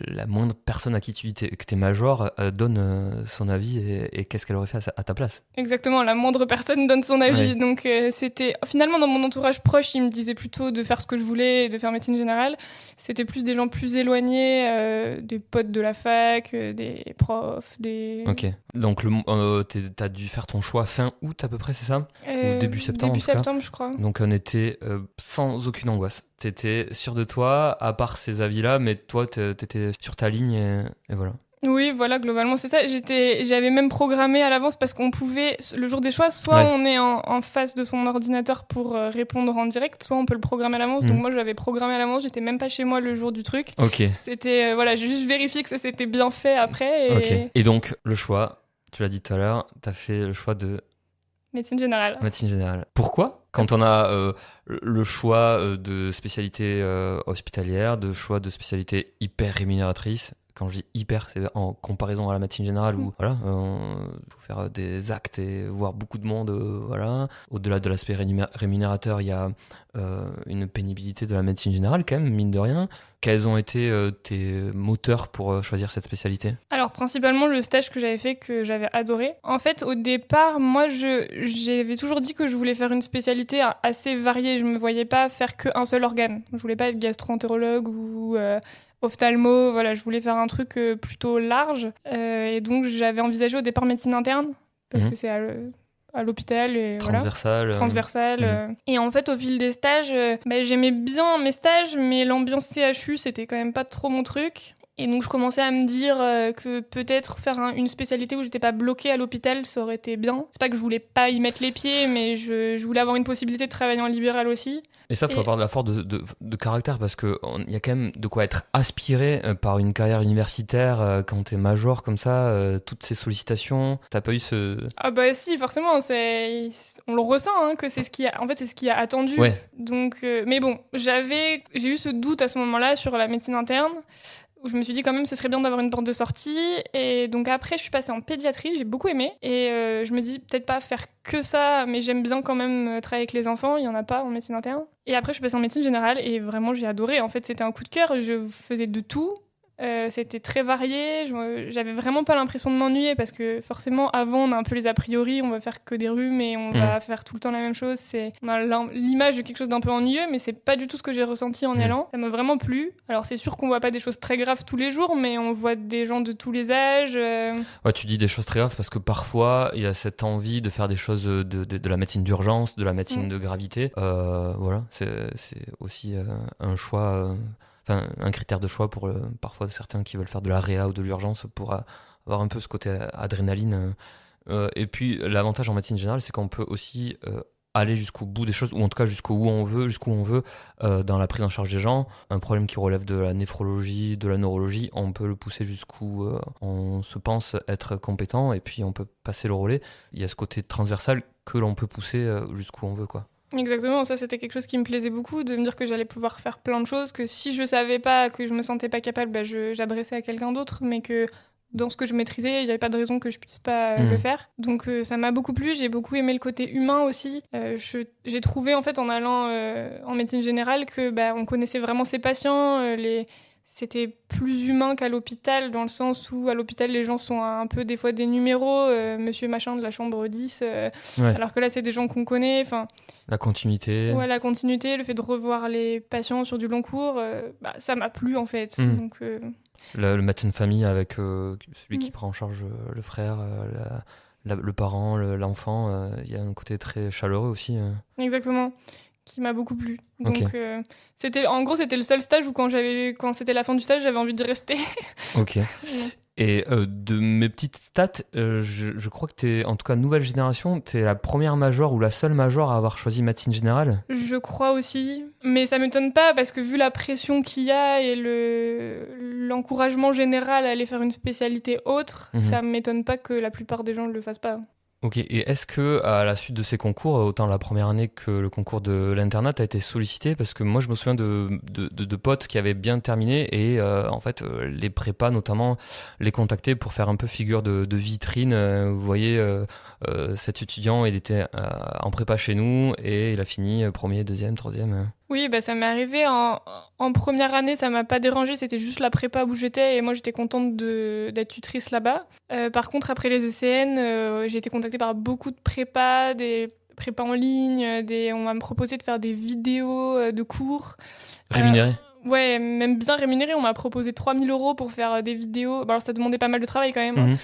la moindre personne à qui tu dis que t'es major donne son avis et qu'est-ce qu'elle aurait fait à ta place. Exactement, la moindre personne donne son avis. Ouais. Donc c'était... Finalement, dans mon entourage proche, ils me disaient plutôt de faire ce que je voulais et de faire médecine générale. C'était plus des gens plus éloignés, des potes de la fac, des profs, des... Ok, donc t'as dû faire ton choix fin août à peu près, c'est ça ? Ou début septembre Début en tout cas. septembre, je crois. Donc on était sans aucune angoisse. T'étais sûr de toi, à part ces avis-là, mais toi, t'étais sur ta ligne et voilà. Oui, voilà, globalement, c'est ça. J'avais même programmé à l'avance parce qu'on pouvait, le jour des choix, soit on est en face de son ordinateur pour répondre en direct, soit on peut le programmer à l'avance. Donc moi, je l'avais programmé à l'avance, j'étais même pas chez moi le jour du truc. Ok. C'était, j'ai juste vérifié que ça s'était bien fait après. Ok. Et donc, le choix, tu l'as dit tout à l'heure, t'as fait le choix de... Médecine générale. Médecine générale. Pourquoi ? Quand on a le choix de spécialité hospitalière, de choix de spécialité hyper rémunératrice, quand je dis hyper, c'est en comparaison à la médecine générale où voilà, faut faire des actes et voir beaucoup de monde. Voilà. Au-delà de l'aspect rémunérateur, il y a une pénibilité de la médecine générale quand même, mine de rien. Quels ont été tes moteurs pour choisir cette spécialité ? Alors, principalement, le stage que j'avais fait, que j'avais adoré. En fait, au départ, moi, j'avais toujours dit que je voulais faire une spécialité assez variée. Je me voyais pas faire qu'un seul organe. Je voulais pas être gastro-entérologue ou ophtalmo. Voilà, je voulais faire un truc plutôt large. Et donc, j'avais envisagé au départ médecine interne, parce que c'est à l'hôpital et transversal. Et en fait, au fil des stages, j'aimais bien mes stages, mais l'ambiance CHU, c'était quand même pas trop mon truc. Et donc, je commençais à me dire que peut-être faire une spécialité où j'étais pas bloquée à l'hôpital, ça aurait été bien. C'est pas que je voulais pas y mettre les pieds, mais je voulais avoir une possibilité de travailler en libéral aussi. Et ça, il faut avoir de la force de caractère parce qu'il y a quand même de quoi être aspiré par une carrière universitaire quand t'es major comme ça, toutes ces sollicitations. T'as pas eu ce... Ah bah si, forcément, on le ressent, que c'est ce qui a... En fait, c'est ce qui a attendu. Ouais. Donc, mais bon, j'ai eu ce doute à ce moment-là sur la médecine interne, où je me suis dit quand même ce serait bien d'avoir une porte de sortie. Et donc après, je suis passée en pédiatrie, j'ai beaucoup aimé. Et je me dis peut-être pas faire que ça, mais j'aime bien quand même travailler avec les enfants, il y en a pas en médecine interne. Et après, je suis passée en médecine générale et vraiment, j'ai adoré. En fait, c'était un coup de cœur, je faisais de tout. C'était très varié, j'avais vraiment pas l'impression de m'ennuyer parce que forcément avant on a un peu les a priori, on va faire que des rhumes et on va faire tout le temps la même chose, on a l'image de quelque chose d'un peu ennuyeux, mais c'est pas du tout ce que j'ai ressenti en y allant. Ça m'a vraiment plu. Alors c'est sûr qu'on voit pas des choses très graves tous les jours, mais on voit des gens de tous les âges. Ouais, tu dis des choses très graves parce que parfois il y a cette envie de faire des choses de la médecine d'urgence, de la médecine de gravité. Voilà, c'est aussi un choix... Enfin, un critère de choix pour parfois certains qui veulent faire de la réa ou de l'urgence pour avoir un peu ce côté adrénaline. Et puis l'avantage en médecine générale, c'est qu'on peut aussi aller jusqu'au bout des choses, ou en tout cas jusqu'où on veut dans la prise en charge des gens. Un problème qui relève de la néphrologie, de la neurologie, on peut le pousser jusqu'où on se pense être compétent, et puis on peut passer le relais. Il y a ce côté transversal que l'on peut pousser jusqu'où on veut, quoi. Exactement, ça c'était quelque chose qui me plaisait beaucoup, de me dire que j'allais pouvoir faire plein de choses, que si je savais pas, que je me sentais pas capable, j'adressais à quelqu'un d'autre, mais que dans ce que je maîtrisais, il n'y avait pas de raison que je puisse pas le faire. Donc ça m'a beaucoup plu, j'ai beaucoup aimé le côté humain aussi. J'ai trouvé en fait en allant en médecine générale que on connaissait vraiment ses patients, c'était plus humain qu'à l'hôpital, dans le sens où à l'hôpital les gens sont un peu des fois des numéros, monsieur machin de la chambre 10, alors que là c'est des gens qu'on connaît. La continuité. Ouais, la continuité, le fait de revoir les patients sur du long cours, ça m'a plu en fait. Donc, le médecin de famille avec celui qui prend en charge le frère, le parent, l'enfant, il y a un côté très chaleureux aussi. Exactement, qui m'a beaucoup plu. Donc en gros c'était le seul stage où quand c'était la fin du stage j'avais envie de rester. Ok. Et de mes petites stats, je crois que t'es, en tout cas nouvelle génération, t'es la première major ou la seule major à avoir choisi médecine générale. Je crois aussi, mais ça m'étonne pas parce que vu la pression qu'il y a et l'encouragement général à aller faire une spécialité autre, ça m'étonne pas que la plupart des gens ne le fassent pas. Ok, et est-ce que à la suite de ces concours, autant la première année que le concours de l'internat, t'as été sollicité? Parce que moi je me souviens de potes qui avaient bien terminé et en fait les prépas notamment les contactaient pour faire un peu figure de vitrine. Vous voyez, cet étudiant il était en prépa chez nous et il a fini premier, deuxième, troisième. Oui, ça m'est arrivé en première année, ça m'a pas dérangé, c'était juste la prépa où j'étais et moi j'étais contente d'être tutrice là-bas. Par contre, après les ECN, j'ai été contactée par beaucoup de prépas, des prépas en ligne, on m'a proposé de faire des vidéos de cours. Rémunérés? Ouais, même bien rémunérés, on m'a proposé 3 000 € pour faire des vidéos. Alors ça demandait pas mal de travail quand même.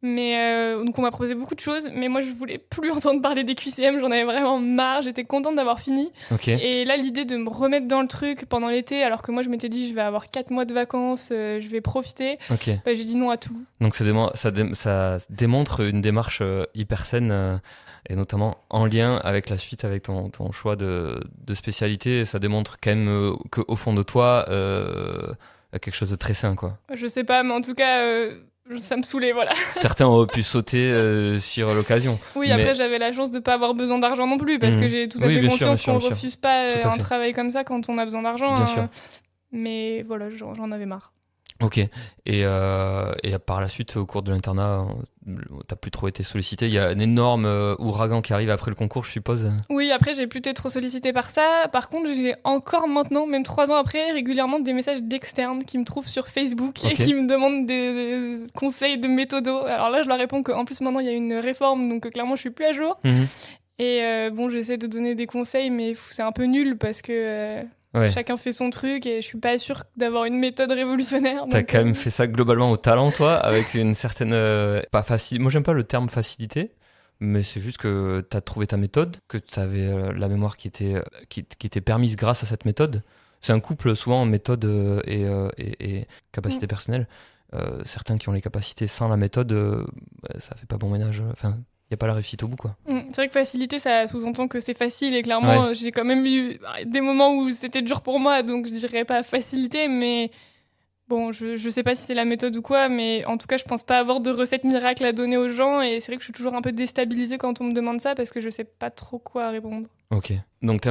Mais donc on m'a proposé beaucoup de choses, mais moi je voulais plus entendre parler des QCM, j'en avais vraiment marre, j'étais contente d'avoir fini. Et là l'idée de me remettre dans le truc pendant l'été, alors que moi je m'étais dit je vais avoir 4 mois de vacances, je vais profiter, j'ai dit non à tout. Donc ça démontre une démarche hyper saine, et notamment en lien avec la suite, avec ton choix de spécialité, ça démontre quand même qu'au fond de toi, il y a quelque chose de très sain, quoi. Je sais pas, mais en tout cas... ça me saulait, voilà. Certains auraient pu sauter sur l'occasion. Oui, après j'avais la chance de pas avoir besoin d'argent non plus, parce que j'ai tout à fait conscience qu'on refuse pas un travail comme ça quand on a besoin d'argent. Bien sûr. Mais voilà, j'en avais marre. Ok. Et par la suite, au cours de l'internat, t'as plus trop été sollicité. Il y a un énorme ouragan qui arrive après le concours, je suppose. Oui, après, j'ai plus été trop sollicitée par ça. Par contre, j'ai encore maintenant, même 3 ans après, régulièrement des messages d'externes qui me trouvent sur Facebook et qui me demandent des conseils de méthodo. Alors là, je leur réponds qu'en plus, maintenant, il y a une réforme, donc clairement, je suis plus à jour. Et j'essaie de donner des conseils, mais c'est un peu nul parce que... chacun fait son truc et je suis pas sûre d'avoir une méthode révolutionnaire. T'as quand même fait ça globalement au talent, toi, avec une certaine... pas facile. Moi, j'aime pas le terme facilité, mais c'est juste que t'as trouvé ta méthode, que t'avais la mémoire qui était permise grâce à cette méthode. C'est un couple souvent en méthode et capacité personnelle. Certains qui ont les capacités sans la méthode, ça fait pas bon ménage. Enfin... il n'y a pas la réussite au bout, quoi. C'est vrai que facilité, ça sous-entend que c'est facile et clairement, j'ai quand même eu des moments où c'était dur pour moi, donc je dirais pas facilité, mais bon, je sais pas si c'est la méthode ou quoi, mais en tout cas, je pense pas avoir de recette miracle à donner aux gens et c'est vrai que je suis toujours un peu déstabilisée quand on me demande ça parce que je sais pas trop quoi répondre. Ok. Donc t'es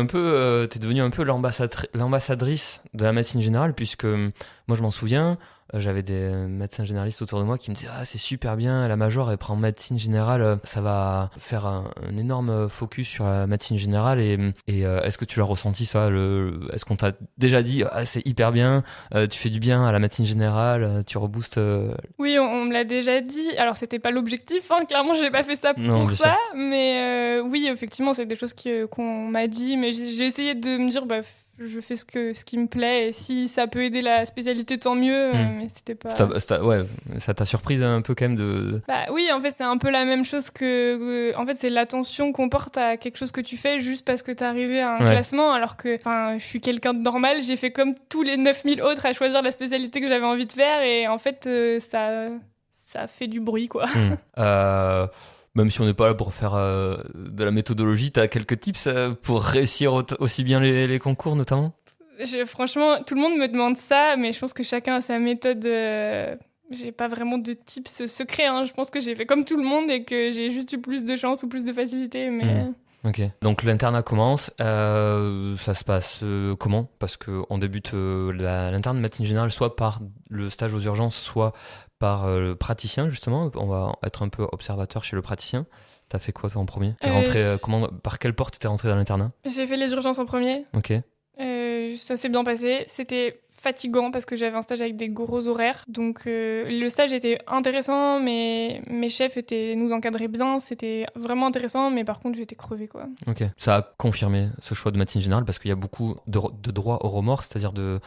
devenue un peu l'ambassadrice de la médecine générale, puisque moi je m'en souviens, j'avais des médecins généralistes autour de moi qui me disaient c'est super bien, la major elle prend médecine générale, ça va faire un énorme focus sur la médecine générale et est-ce que tu l'as ressenti ça, est-ce qu'on t'a déjà dit c'est hyper bien, tu fais du bien à la médecine générale, tu reboostes Oui, on me l'a déjà dit, alors c'était pas l'objectif, clairement j'ai pas fait ça pour ça, mais oui effectivement c'est des choses qu'on m'a dit, mais j'ai essayé de me dire je fais ce qui me plaît et si ça peut aider la spécialité tant mieux, mais c'était pas... ça t'a surprise un peu quand même de... oui, en fait c'est un peu la même chose en fait c'est l'attention qu'on porte à quelque chose que tu fais juste parce que t'es arrivé à un classement, alors que je suis quelqu'un de normal, j'ai fait comme tous les 9000 autres à choisir la spécialité que j'avais envie de faire et en fait ça fait du bruit, quoi. Même si on n'est pas là pour faire de la méthodologie, t'as quelques tips pour réussir aussi bien les concours notamment? Franchement, tout le monde me demande ça, mais je pense que chacun a sa méthode. J'ai pas vraiment de tips secrets. Je pense que j'ai fait comme tout le monde et que j'ai juste eu plus de chance ou plus de facilité. Mais Ok. Donc l'internat commence. Ça se passe comment? Parce qu'on débute l'internat de médecine générale soit par le stage aux urgences, soit par le praticien, justement. On va être un peu observateur chez le praticien. T'as fait quoi toi en premier? T'es rentré par quelle porte t'es rentré dans l'internat? J'ai fait les urgences en premier. Ok. Ça s'est bien passé. C'était fatigant parce que j'avais un stage avec des gros horaires. Donc le stage était intéressant, mais mes chefs nous encadraient bien. C'était vraiment intéressant, mais par contre j'étais crevée, quoi. Ok. Ça a confirmé ce choix de médecine générale parce qu'il y a beaucoup de droit au remords, c'est-à-dire de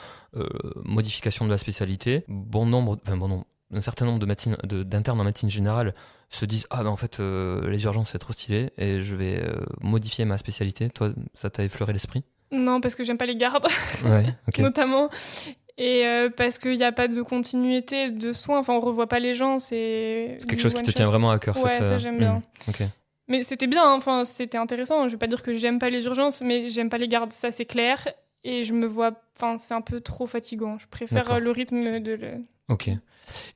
modification de la spécialité. Un certain nombre d'internes en médecine générale se disent ah ben en fait les urgences c'est trop stylé et je vais modifier ma spécialité. Toi ça t'a effleuré l'esprit? Non, parce que j'aime pas les gardes, Ouais, ok. notamment. Et parce qu'il n'y a pas de continuité de soins. Enfin, on revoit pas les gens. C'est quelque chose qui te tient vraiment à cœur. Ouais, ça j'aime bien. Ok. Mais c'était bien, hein. Enfin, c'était intéressant. Je vais pas dire que j'aime pas les urgences, mais j'aime pas les gardes, ça c'est clair. Et je me vois... Enfin, c'est un peu trop fatigant. Je préfère le rythme de... Ok.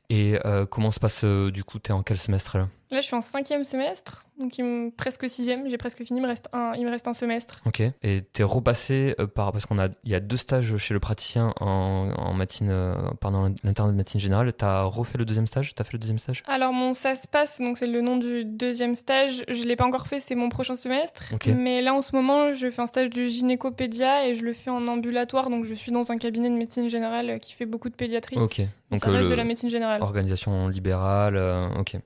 Et comment se passe, du coup, t'es en quel semestre là? Là, je suis en 5e semestre, donc presque 6e. J'ai presque fini, il me reste un semestre. Ok. Et t'es repassé parce il y a 2 stages chez le praticien en médecine, pendant l'internat de médecine générale. T'as refait le deuxième stage? T'as fait le deuxième stage? Alors, ça se passe, donc c'est le nom du deuxième stage. Je l'ai pas encore fait, c'est mon prochain semestre. Okay. Mais là, en ce moment, je fais un stage de gynécopédia et je le fais en ambulatoire, donc je suis dans un cabinet de médecine générale qui fait beaucoup de pédiatrie. Ok. Donc ça reste de la médecine générale. Organisation libérale, ok.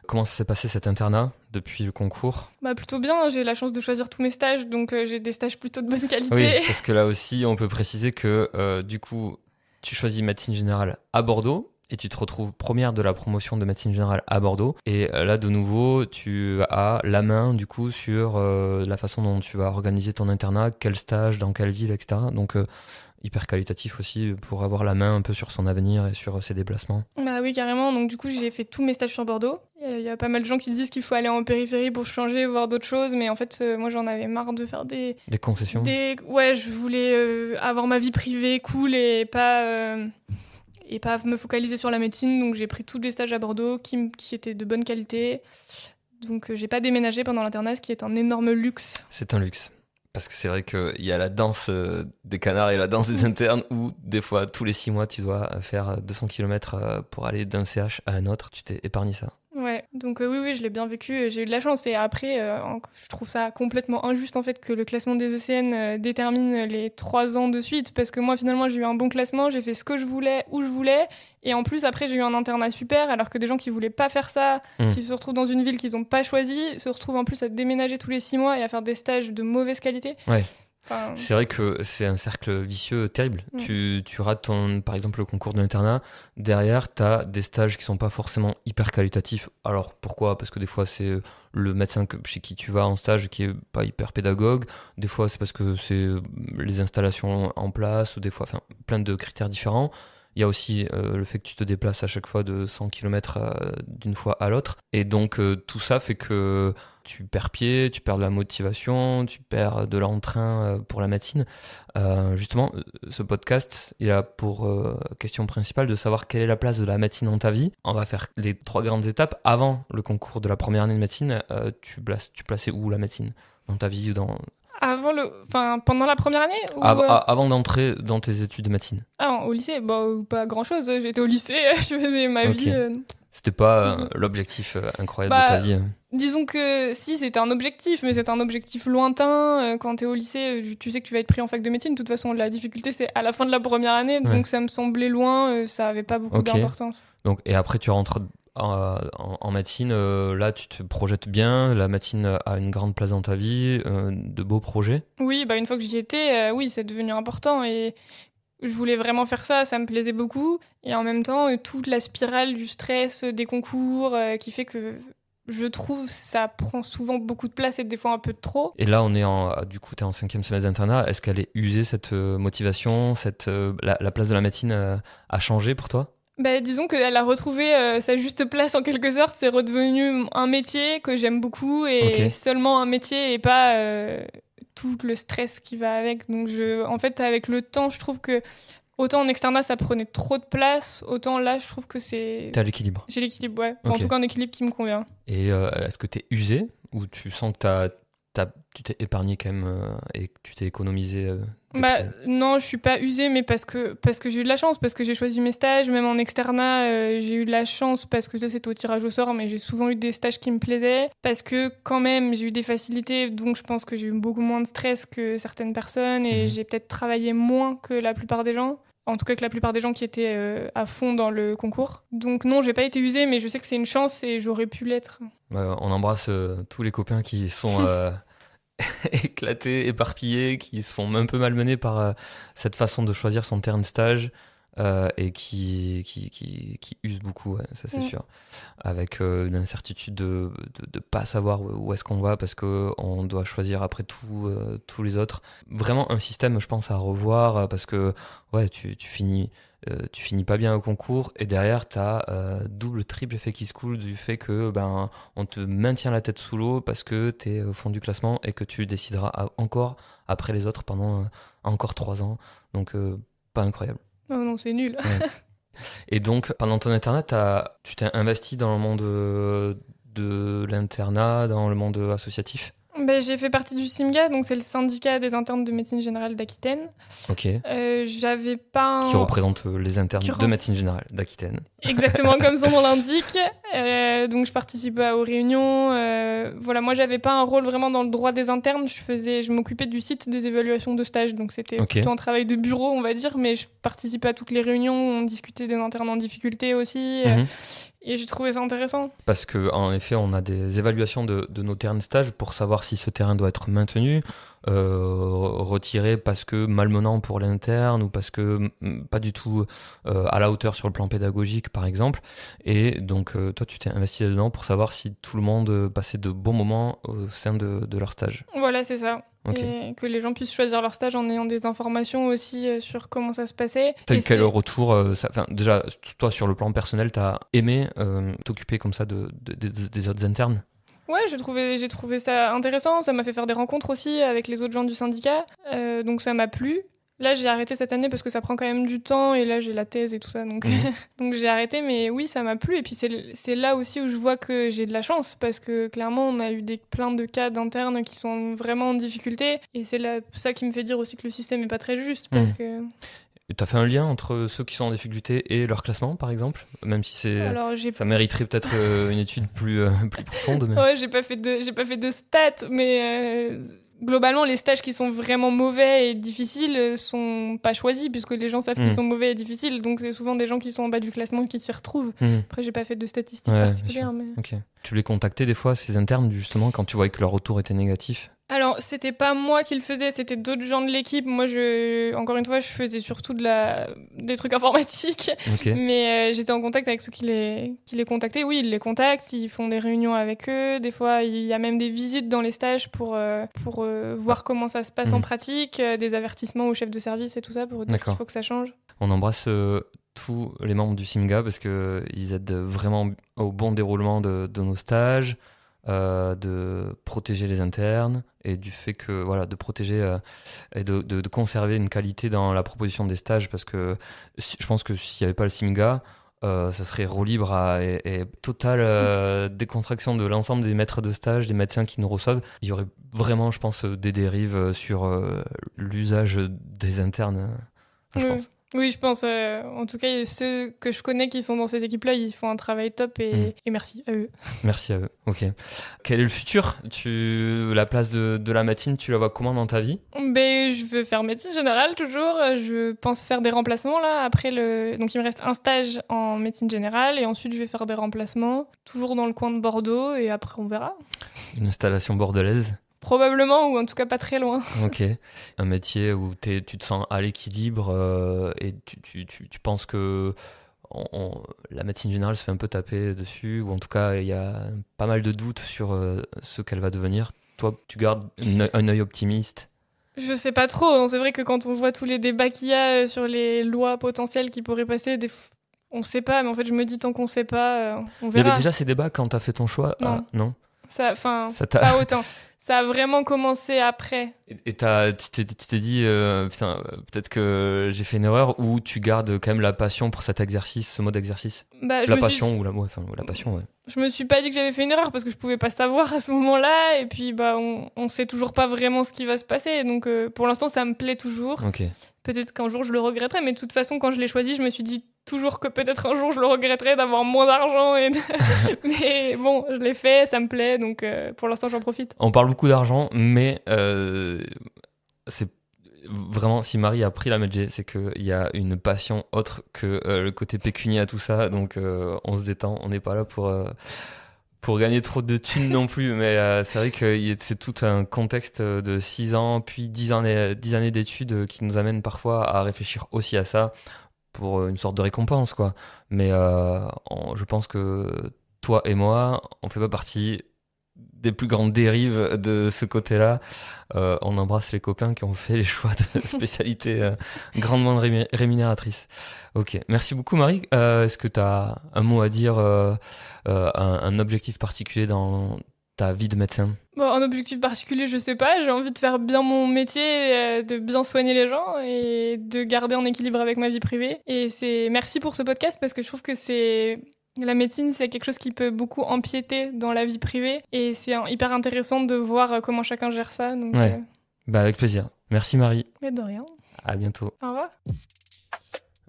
Comment s'est passé cet internat depuis le concours? Plutôt bien, j'ai la chance de choisir tous mes stages, donc j'ai des stages plutôt de bonne qualité. Oui, parce que là aussi, on peut préciser que du coup, tu choisis médecine générale à Bordeaux et tu te retrouves première de la promotion de médecine générale à Bordeaux. Et là, de nouveau, tu as la main du coup sur la façon dont tu vas organiser ton internat, quel stage, dans quelle ville, etc. Donc, hyper qualitatif aussi pour avoir la main un peu sur son avenir et sur ses déplacements. Bah oui, carrément. Donc du coup, j'ai fait tous mes stages sur Bordeaux. Il y a pas mal de gens qui disent qu'il faut aller en périphérie pour changer, voir d'autres choses. Mais en fait, moi, j'en avais marre de faire des concessions. Ouais, je voulais avoir ma vie privée cool et pas me focaliser sur la médecine. Donc j'ai pris tous les stages à Bordeaux qui étaient de bonne qualité. Donc j'ai pas déménagé pendant l'internat, ce qui est un énorme luxe. C'est un luxe. Parce que c'est vrai qu'il y a la danse des canards et la danse des internes où des fois tous les 6 mois tu dois faire 200 km pour aller d'un CH à un autre. Tu t'es épargné ça. Ouais, donc oui, je l'ai bien vécu, j'ai eu de la chance. Et après, je trouve ça complètement injuste en fait que le classement des ECN détermine les 3 ans de suite. Parce que moi finalement j'ai eu un bon classement, j'ai fait ce que je voulais, où je voulais. Et en plus après j'ai eu un internat super, alors que des gens qui voulaient pas faire ça, qui se retrouvent dans une ville qu'ils ont pas choisie, se retrouvent en plus à déménager tous les 6 mois et à faire des stages de mauvaise qualité. Ouais. C'est vrai que c'est un cercle vicieux terrible. Tu rates par exemple le concours de l'internat, derrière tu as des stages qui sont pas forcément hyper qualitatifs. Alors pourquoi? Parce que des fois c'est le médecin chez qui tu vas en stage qui est pas hyper pédagogue, des fois c'est parce que c'est les installations en place, ou des fois plein de critères différents. Il y a aussi le fait que tu te déplaces à chaque fois de 100 km d'une fois à l'autre. Et donc tout ça fait que tu perds pied, tu perds de la motivation, tu perds de l'entrain pour la médecine. Justement, ce podcast, il a pour question principale de savoir quelle est la place de la médecine dans ta vie. On va faire les 3 grandes étapes. Avant le concours de la première année de médecine, tu plaçais où la médecine dans ta vie ou dans... pendant la première année ou avant d'entrer dans tes études de médecine. Au lycée, pas grand-chose. J'étais au lycée, je faisais ma vie. C'était pas l'objectif incroyable de ta vie. Disons que si, c'était un objectif, mais c'est un objectif lointain. Quand t'es au lycée, tu sais que tu vas être pris en fac de médecine. De toute façon, la difficulté, c'est à la fin de la première année. Donc ça me semblait loin, ça avait pas beaucoup d'importance. Donc, et après, tu rentres en médecine, là tu te projettes bien, la médecine a une grande place dans ta vie, de beaux projets. Oui, une fois que j'y étais, oui, c'est devenu important et je voulais vraiment faire ça me plaisait beaucoup. Et en même temps, toute la spirale du stress, des concours, qui fait que je trouve ça prend souvent beaucoup de place et des fois un peu trop. Et là, du coup, t'es en 5e semestre d'internat, est-ce qu'elle est usée cette motivation, la place de la médecine a changé pour toi? Disons qu'elle a retrouvé sa juste place en quelque sorte. C'est redevenu un métier que j'aime beaucoup et seulement un métier et pas tout le stress qui va avec. Donc en fait, avec le temps, je trouve que autant en externat, ça prenait trop de place, autant là, je trouve que c'est... T'as l'équilibre. J'ai l'équilibre, ouais. En tout cas, un équilibre qui me convient. Et est-ce que t'es usé ou tu sens que tu t'es épargné quand même et que tu t'es économisé Non, je suis pas usée, mais parce que j'ai eu de la chance, parce que j'ai choisi mes stages, même en externat, j'ai eu de la chance parce que ça c'était au tirage au sort, mais j'ai souvent eu des stages qui me plaisaient, parce que quand même j'ai eu des facilités, donc je pense que j'ai eu beaucoup moins de stress que certaines personnes et j'ai peut-être travaillé moins que la plupart des gens. En tout cas que la plupart des gens qui étaient à fond dans le concours. Donc non, j'ai pas été usée, mais je sais que c'est une chance et j'aurais pu l'être. On embrasse tous les copains qui sont éclatés, éparpillés, qui se font un peu malmenés par cette façon de choisir son terrain de stage et qui usent beaucoup, ouais, ça c'est sûr. Avec une incertitude de pas savoir où est-ce qu'on va parce qu'on doit choisir après tout tous les autres. Vraiment un système, je pense, à revoir parce que ouais, tu finis pas bien au concours et derrière t'as double triple effet qui se coule du fait que on te maintient la tête sous l'eau parce que t'es au fond du classement et que tu décideras encore après les autres pendant encore 3 ans, donc pas incroyable. Oh non, c'est nul. Ouais. Et donc pendant ton internat tu t'es investi dans le monde de l'internat, dans le monde associatif? J'ai fait partie du SIMGA, donc c'est le syndicat des internes de médecine générale d'Aquitaine. Ok. J'avais pas Qui représente les internes de médecine générale d'Aquitaine. Exactement comme son nom l'indique. Donc je participais aux réunions. Voilà, moi j'avais pas un rôle vraiment dans le droit des internes. Je m'occupais du site des évaluations de stage, donc c'était plutôt un travail de bureau, on va dire. Mais je participais à toutes les réunions. On discutait des internes en difficulté aussi. Et j'ai trouvé ça intéressant. Parce qu'en effet, on a des évaluations de nos terrains de stage pour savoir si ce terrain doit être maintenu, retiré parce que malmenant pour l'interne ou parce que pas du tout à la hauteur sur le plan pédagogique, par exemple. Et donc, toi, tu t'es investi là-dedans pour savoir si tout le monde passait de bons moments au sein de leur stage. Voilà, c'est ça. Okay. Et que les gens puissent choisir leur stage en ayant des informations aussi sur comment ça se passait. T'as eu quel retour déjà, toi, sur le plan personnel, t'as aimé t'occuper comme ça des autres internes? Ouais, j'ai trouvé ça intéressant. Ça m'a fait faire des rencontres aussi avec les autres gens du syndicat. Donc ça m'a plu. Là, j'ai arrêté cette année parce que ça prend quand même du temps et là, j'ai la thèse et tout ça. Donc, donc j'ai arrêté, mais oui, ça m'a plu. Et puis, c'est là aussi où je vois que j'ai de la chance parce que clairement, on a eu plein de cas d'internes qui sont vraiment en difficulté. Et c'est ça qui me fait dire aussi que le système n'est pas très juste parce que... T'as fait un lien entre ceux qui sont en difficulté et leur classement, par exemple, même si ça mériterait peut-être une étude plus profonde. Mais... Ouais, j'ai pas fait de stats, mais globalement, les stages qui sont vraiment mauvais et difficiles sont pas choisis puisque les gens savent qu'ils sont mauvais et difficiles. Donc c'est souvent des gens qui sont en bas du classement qui s'y retrouvent. Après, j'ai pas fait de statistiques particulières, mais. Ok. Tu les contactais des fois ces internes justement quand tu voyais que leur retour était négatif? Alors, c'était pas moi qui le faisais, c'était d'autres gens de l'équipe. Moi, encore une fois, je faisais surtout des trucs informatiques. Okay. Mais j'étais en contact avec ceux qui les contactaient. Oui, ils les contactent, ils font des réunions avec eux. Des fois, il y a même des visites dans les stages pour voir comment ça se passe en pratique, des avertissements aux chefs de service et tout ça pour dire qu'il faut que ça change. On embrasse tous les membres du SIMGA parce qu'ils aident vraiment au bon déroulement de nos stages. De protéger les internes et du fait que de protéger et de conserver une qualité dans la proposition des stages parce que je pense que s'il n'y avait pas le SIMGA ça serait roue libre et totale décontraction de l'ensemble des maîtres de stage, des médecins qui nous reçoivent. Il y aurait vraiment, je pense, des dérives sur l'usage des internes, je pense. Oui, je pense. En tout cas, ceux que je connais qui sont dans cette équipe-là, ils font un travail top et merci à eux. Merci à eux, ok. Quel est le futur ? La place de la médecine, tu la vois comment dans ta vie ? Je veux faire médecine générale toujours. Je pense faire des remplacements là. Après donc il me reste un stage en médecine générale et ensuite je vais faire des remplacements, toujours dans le coin de Bordeaux et après on verra. Une installation bordelaise ? Probablement, ou en tout cas pas très loin. Ok. Un métier où tu te sens à l'équilibre et tu penses que la médecine générale se fait un peu taper dessus, ou en tout cas il y a pas mal de doutes sur ce qu'elle va devenir. Toi, tu gardes un œil optimiste ? Je sais pas trop. C'est vrai que quand on voit tous les débats qu'il y a sur les lois potentielles qui pourraient passer, on sait pas, mais en fait je me dis tant qu'on sait pas, on verra. Il y avait déjà ces débats quand t'as fait ton choix ? Non. Non. Pas autant. Ça a vraiment commencé après. Et tu t'es dit, putain, peut-être que j'ai fait une erreur, ou tu gardes quand même la passion pour cet exercice, ce mode d'exercice? La passion. Je me suis pas dit que j'avais fait une erreur parce que je pouvais pas savoir à ce moment-là. Et puis, on sait toujours pas vraiment ce qui va se passer. Donc, pour l'instant, ça me plaît toujours. Ok. Peut-être qu'un jour, je le regretterai. Mais de toute façon, quand je l'ai choisi, je me suis dit toujours que peut-être un jour, je le regretterai d'avoir moins d'argent. Mais bon, je l'ai fait, ça me plaît. Donc, pour l'instant, j'en profite. On parle beaucoup d'argent, mais c'est vraiment, si Marie a pris la Medjay, c'est qu'il y a une passion autre que le côté pécunier à tout ça. Donc, on se détend. On n'est pas là pour gagner trop de thunes non plus. Mais c'est vrai que c'est tout un contexte de 6 ans, puis 10 années d'études qui nous amène parfois à réfléchir aussi à ça pour une sorte de récompense, quoi. Mais je pense que toi et moi, on fait pas partie des plus grandes dérives de ce côté-là. On embrasse les copains qui ont fait les choix de spécialités grandement rémunératrices. Ok, merci beaucoup Marie. Est-ce que tu as un mot à dire, un objectif particulier dans ta vie de médecin? Un objectif particulier, je sais pas. J'ai envie de faire bien mon métier, de bien soigner les gens et de garder en équilibre avec ma vie privée. Et merci pour ce podcast parce que je trouve que la médecine, c'est quelque chose qui peut beaucoup empiéter dans la vie privée et c'est hyper intéressant de voir comment chacun gère ça. Donc, ouais. Avec plaisir. Merci Marie. Mais de rien. À bientôt. Au revoir.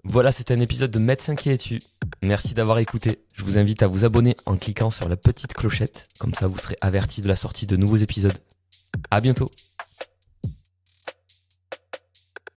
Voilà, c'était un épisode de Médecin qui es-tu. Merci d'avoir écouté. Je vous invite à vous abonner en cliquant sur la petite clochette. Comme ça, vous serez averti de la sortie de nouveaux épisodes. À bientôt.